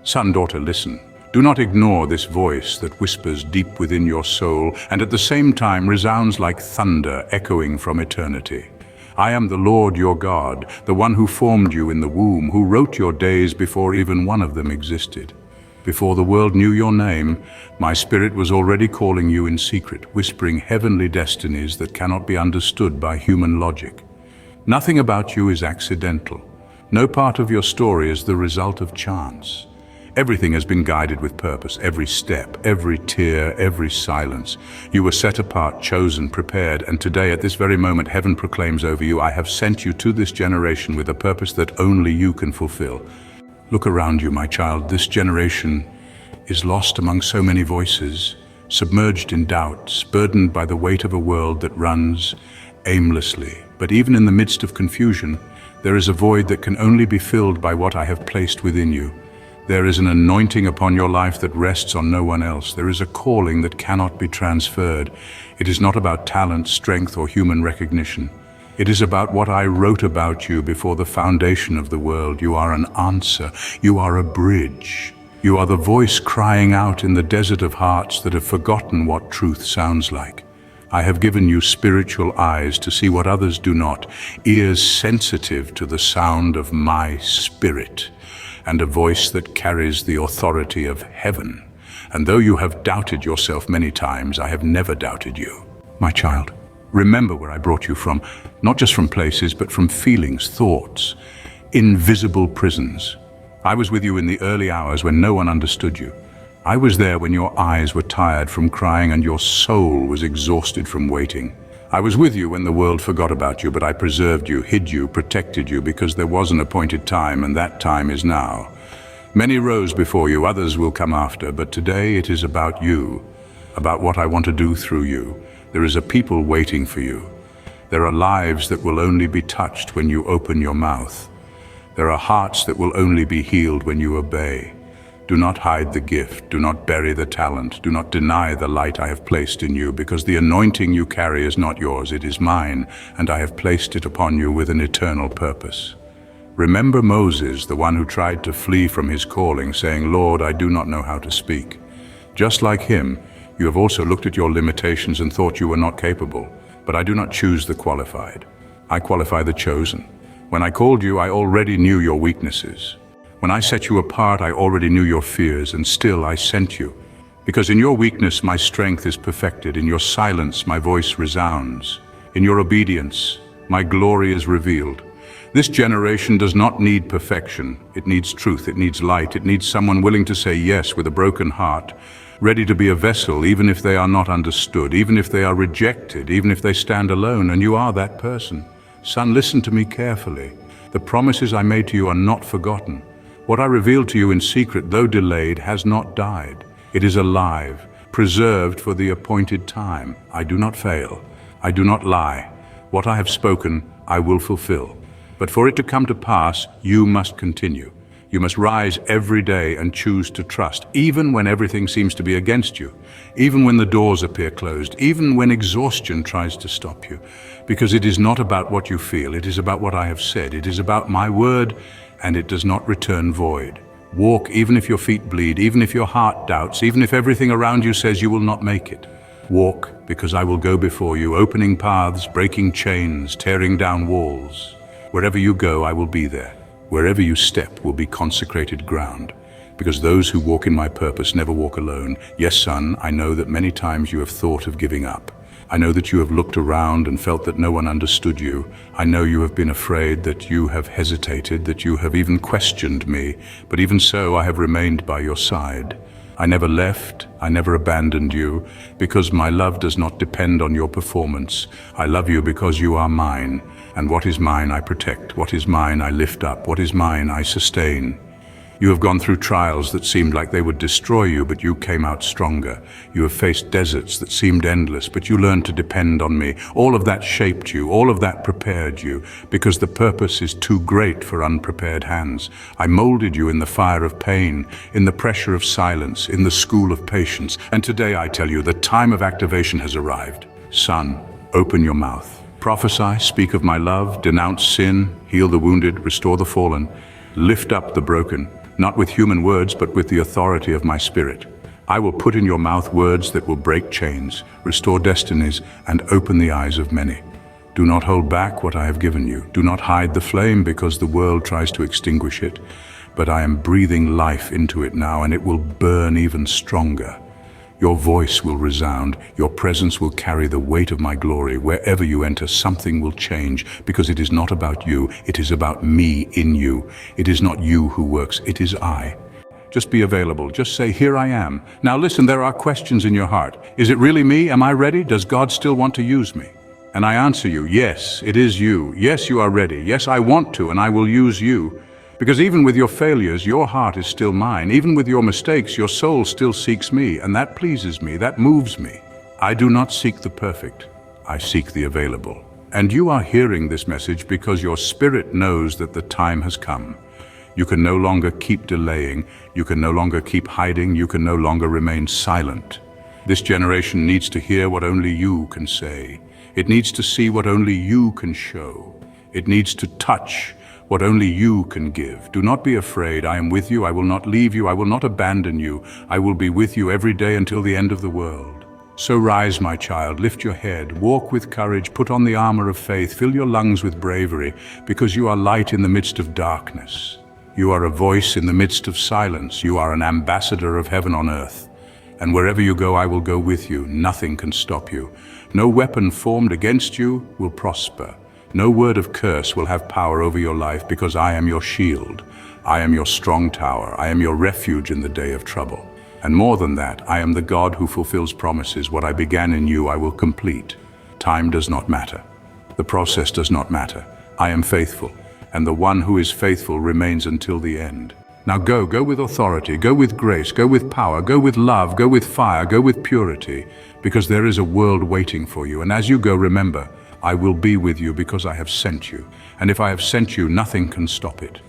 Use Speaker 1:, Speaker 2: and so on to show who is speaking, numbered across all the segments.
Speaker 1: Son, daughter, listen. Do not ignore this voice that whispers deep within your soul and at the same time resounds like thunder echoing from eternity. I am the Lord your God, the one who formed you in the womb, who wrote your days before even one of them existed. Before the world knew your name, my spirit was already calling you in secret, whispering heavenly destinies that cannot be understood by human logic. Nothing about you is accidental. No part of your story is the result of chance. Everything has been guided with purpose, every step, every tear, every silence. You were set apart, chosen, prepared, and today, at this very moment, heaven proclaims over you, I have sent you to this generation with a purpose that only you can fulfill. Look around you, my child. This generation is lost among so many voices, submerged in doubts, burdened by the weight of a world that runs aimlessly. But even in the midst of confusion, there is a void that can only be filled by what I have placed within you. There is an anointing upon your life that rests on no one else. There is a calling that cannot be transferred. It is not about talent, strength, or human recognition. It is about what I wrote about you before the foundation of the world. You are an answer. You are a bridge. You are the voice crying out in the desert of hearts that have forgotten what truth sounds like. I have given you spiritual eyes to see what others do not, ears sensitive to the sound of my spirit, and a voice that carries the authority of heaven. And though you have doubted yourself many times, I have never doubted you. My child, remember where I brought you from, not just from places, but from feelings, thoughts, invisible prisons. I was with you in the early hours when no one understood you. I was there when your eyes were tired from crying and your soul was exhausted from waiting. I was with you when the world forgot about you, but I preserved you, hid you, protected you, because there was an appointed time, and that time is now. Many rose before you, others will come after, but today it is about you, about what I want to do through you. There is a people waiting for you. There are lives that will only be touched when you open your mouth. There are hearts that will only be healed when you obey. Do not hide the gift, do not bury the talent, do not deny the light I have placed in you, because the anointing you carry is not yours, it is mine, and I have placed it upon you with an eternal purpose. Remember Moses, the one who tried to flee from his calling, saying, Lord, I do not know how to speak. Just like him, you have also looked at your limitations and thought you were not capable, but I do not choose the qualified. I qualify the chosen. When I called you, I already knew your weaknesses. When I set you apart, I already knew your fears, and still I sent you. Because in your weakness, my strength is perfected. In your silence, my voice resounds. In your obedience, my glory is revealed. This generation does not need perfection. It needs truth, it needs light, it needs someone willing to say yes with a broken heart, ready to be a vessel even if they are not understood, even if they are rejected, even if they stand alone, and you are that person. Son, listen to me carefully. The promises I made to you are not forgotten. What I revealed to you in secret, though delayed, has not died. It is alive, preserved for the appointed time. I do not fail. I do not lie. What I have spoken, I will fulfill. But for it to come to pass, you must continue. You must rise every day and choose to trust, even when everything seems to be against you, even when the doors appear closed, even when exhaustion tries to stop you. Because it is not about what you feel, it is about what I have said. It is about my word, and it does not return void. Walk even if your feet bleed, even if your heart doubts, even if everything around you says you will not make it. Walk, because I will go before you, opening paths, breaking chains, tearing down walls. Wherever you go, I will be there. Wherever you step will be consecrated ground, because those who walk in my purpose never walk alone. Yes, son, I know that many times you have thought of giving up. I know that you have looked around and felt that no one understood you. I know you have been afraid, that you have hesitated, that you have even questioned me, but even so I have remained by your side. I never left, I never abandoned you, because my love does not depend on your performance. I love you because you are mine, and what is mine I protect, what is mine I lift up, what is mine I sustain. You have gone through trials that seemed like they would destroy you, but you came out stronger. You have faced deserts that seemed endless, but you learned to depend on me. All of that shaped you, all of that prepared you, because the purpose is too great for unprepared hands. I molded you in the fire of pain, in the pressure of silence, in the school of patience. And today I tell you, the time of activation has arrived. Son, open your mouth. Prophesy, speak of my love, denounce sin, heal the wounded, restore the fallen, lift up the broken. not with human words, but with the authority of my Spirit. I will put in your mouth words that will break chains, restore destinies, and open the eyes of many. Do not hold back what I have given you. Do not hide the flame because the world tries to extinguish it. But I am breathing life into it now, and it will burn even stronger. Your voice will resound. Your presence will carry the weight of my glory. Wherever you enter, something will change, because it is not about you. It is about me in you. It is not you who works. It is I. Just be available. Just say, here I am. Now listen, there are questions in your heart. Is it really me? Am I ready? Does God still want to use me? And I answer you, yes, it is you. Yes, you are ready. Yes, I want to, and I will use you. Because even with your failures, your heart is still mine. Even with your mistakes, your soul still seeks me, and that pleases me, that moves me. I do not seek the perfect. I seek the available. And you are hearing this message because your spirit knows that the time has come. You can no longer keep delaying. You can no longer keep hiding. You can no longer remain silent. This generation needs to hear what only you can say. It needs to see what only you can show. It needs to touch what only you can give. Do not be afraid. I am with you. I will not leave you. I will not abandon you. I will be with you every day until the end of the world. So rise, my child, lift your head, walk with courage, put on the armor of faith, fill your lungs with bravery, because you are light in the midst of darkness. You are a voice in the midst of silence. You are an ambassador of heaven on earth. And wherever you go, I will go with you. Nothing can stop you. No weapon formed against you will prosper. No word of curse will have power over your life, because I am your shield. I am your strong tower. I am your refuge in the day of trouble. And more than that, I am the God who fulfills promises. What I began in you, I will complete. Time does not matter. The process does not matter. I am faithful, and the one who is faithful remains until the end. Now go with authority, go with grace, go with power, go with love, go with fire, go with purity, because there is a world waiting for you. And as you go, remember, I will be with you because I have sent you. And if I have sent you, nothing can stop it.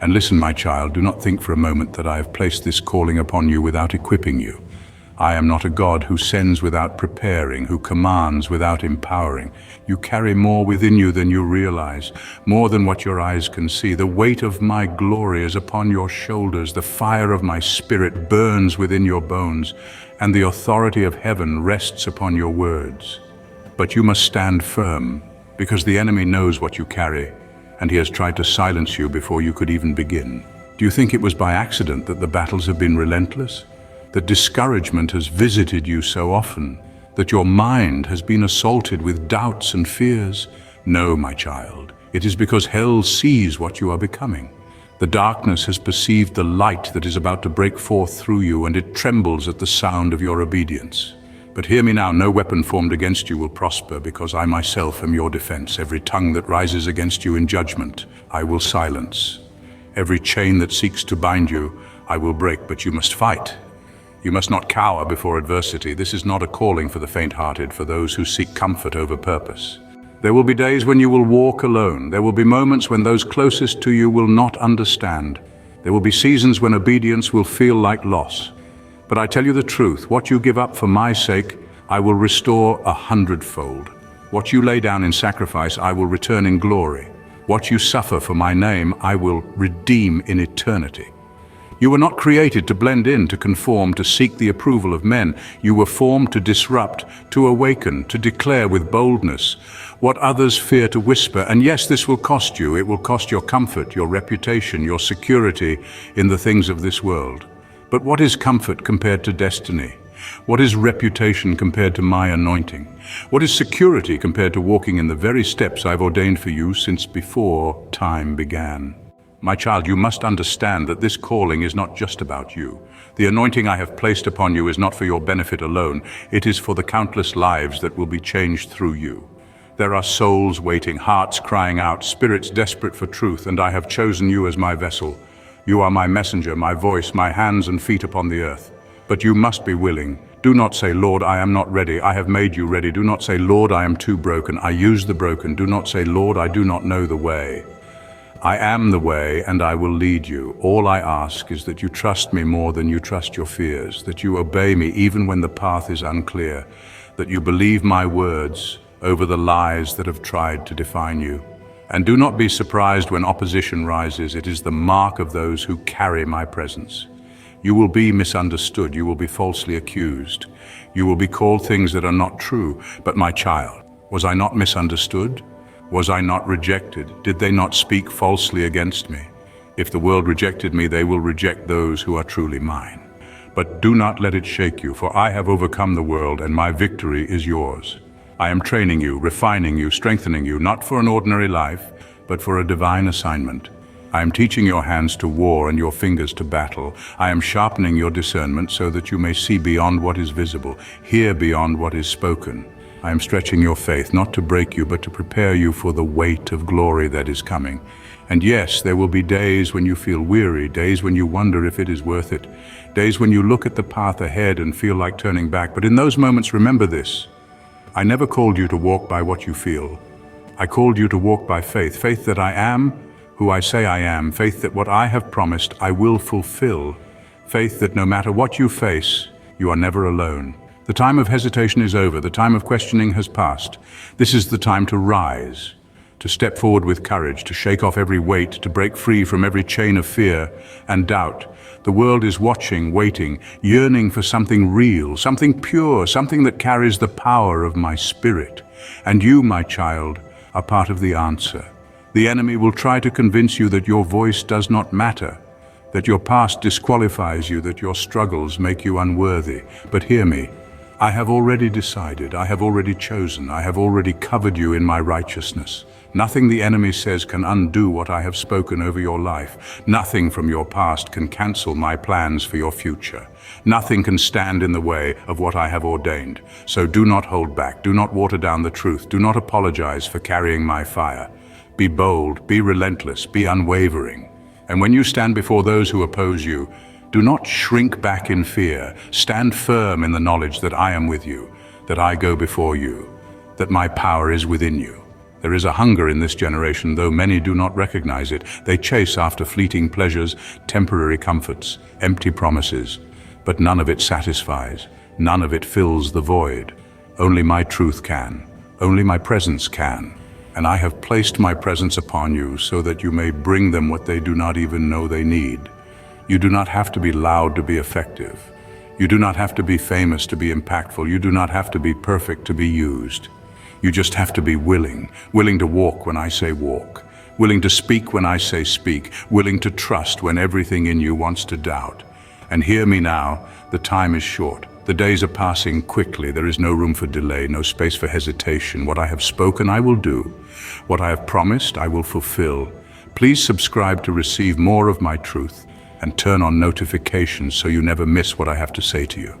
Speaker 1: And listen, my child, do not think for a moment that I have placed this calling upon you without equipping you. I am not a God who sends without preparing, who commands without empowering. You carry more within you than you realize, more than what your eyes can see. The weight of my glory is upon your shoulders. The fire of my spirit burns within your bones, and the authority of heaven rests upon your words. But you must stand firm, because the enemy knows what you carry, and he has tried to silence you before you could even begin. Do you think it was by accident that the battles have been relentless? That discouragement has visited you so often, that your mind has been assaulted with doubts and fears? No, my child, it is because hell sees what you are becoming. The darkness has perceived the light that is about to break forth through you, and it trembles at the sound of your obedience. But hear me now, no weapon formed against you will prosper, because I myself am your defense. Every tongue that rises against you in judgment, I will silence. Every chain that seeks to bind you, I will break, but you must fight. You must not cower before adversity. This is not a calling for the faint-hearted, for those who seek comfort over purpose. There will be days when you will walk alone. There will be moments when those closest to you will not understand. There will be seasons when obedience will feel like loss. But I tell you the truth, what you give up for my sake, I will restore 100-fold. What you lay down in sacrifice, I will return in glory. What you suffer for my name, I will redeem in eternity. You were not created to blend in, to conform, to seek the approval of men. You were formed to disrupt, to awaken, to declare with boldness what others fear to whisper. And yes, this will cost you. It will cost your comfort, your reputation, your security in the things of this world. But what is comfort compared to destiny? What is reputation compared to my anointing? What is security compared to walking in the very steps I've ordained for you since before time began? My child, you must understand that this calling is not just about you. The anointing I have placed upon you is not for your benefit alone. It is for the countless lives that will be changed through you. There are souls waiting, hearts crying out, spirits desperate for truth, and I have chosen you as my vessel. You are my messenger, my voice, my hands and feet upon the earth. But you must be willing. Do not say, Lord, I am not ready. I have made you ready. Do not say, Lord, I am too broken. I use the broken. Do not say, Lord, I do not know the way. I am the way, and I will lead you. All I ask is that you trust me more than you trust your fears, that you obey me even when the path is unclear, that you believe my words over the lies that have tried to define you. And do not be surprised when opposition rises. It is the mark of those who carry my presence. You will be misunderstood. You will be falsely accused. You will be called things that are not true. But my child, was I not misunderstood? Was I not rejected? Did they not speak falsely against me? If the world rejected me, they will reject those who are truly mine. But do not let it shake you, for I have overcome the world, and my victory is yours. I am training you, refining you, strengthening you, not for an ordinary life, but for a divine assignment. I am teaching your hands to war and your fingers to battle. I am sharpening your discernment so that you may see beyond what is visible, hear beyond what is spoken. I am stretching your faith, not to break you, but to prepare you for the weight of glory that is coming. And yes, there will be days when you feel weary, days when you wonder if it is worth it, days when you look at the path ahead and feel like turning back. But in those moments, remember this: I never called you to walk by what you feel. I called you to walk by faith, faith that I am who I say I am, faith that what I have promised I will fulfill, faith that no matter what you face, you are never alone. The time of hesitation is over, the time of questioning has passed. This is the time to rise, to step forward with courage, to shake off every weight, to break free from every chain of fear and doubt. The world is watching, waiting, yearning for something real, something pure, something that carries the power of my spirit. And you, my child, are part of the answer. The enemy will try to convince you that your voice does not matter, that your past disqualifies you, that your struggles make you unworthy. But hear me. I have already decided, I have already chosen, I have already covered you in my righteousness. Nothing the enemy says can undo what I have spoken over your life. Nothing from your past can cancel my plans for your future. Nothing can stand in the way of what I have ordained. So do not hold back, do not water down the truth, do not apologize for carrying my fire. Be bold, be relentless, be unwavering. And when you stand before those who oppose you, do not shrink back in fear. Stand firm in the knowledge that I am with you, that I go before you, that my power is within you. There is a hunger in this generation, though many do not recognize it. They chase after fleeting pleasures, temporary comforts, empty promises. But none of it satisfies. None of it fills the void. Only my truth can. Only my presence can. And I have placed my presence upon you so that you may bring them what they do not even know they need. You do not have to be loud to be effective. You do not have to be famous to be impactful. You do not have to be perfect to be used. You just have to be willing to walk when I say walk, willing to speak when I say speak, willing to trust when everything in you wants to doubt. And hear me now, the time is short. The days are passing quickly. There is no room for delay, no space for hesitation. What I have spoken, I will do. What I have promised, I will fulfill. Please subscribe to receive more of my truth, and turn on notifications so you never miss what I have to say to you.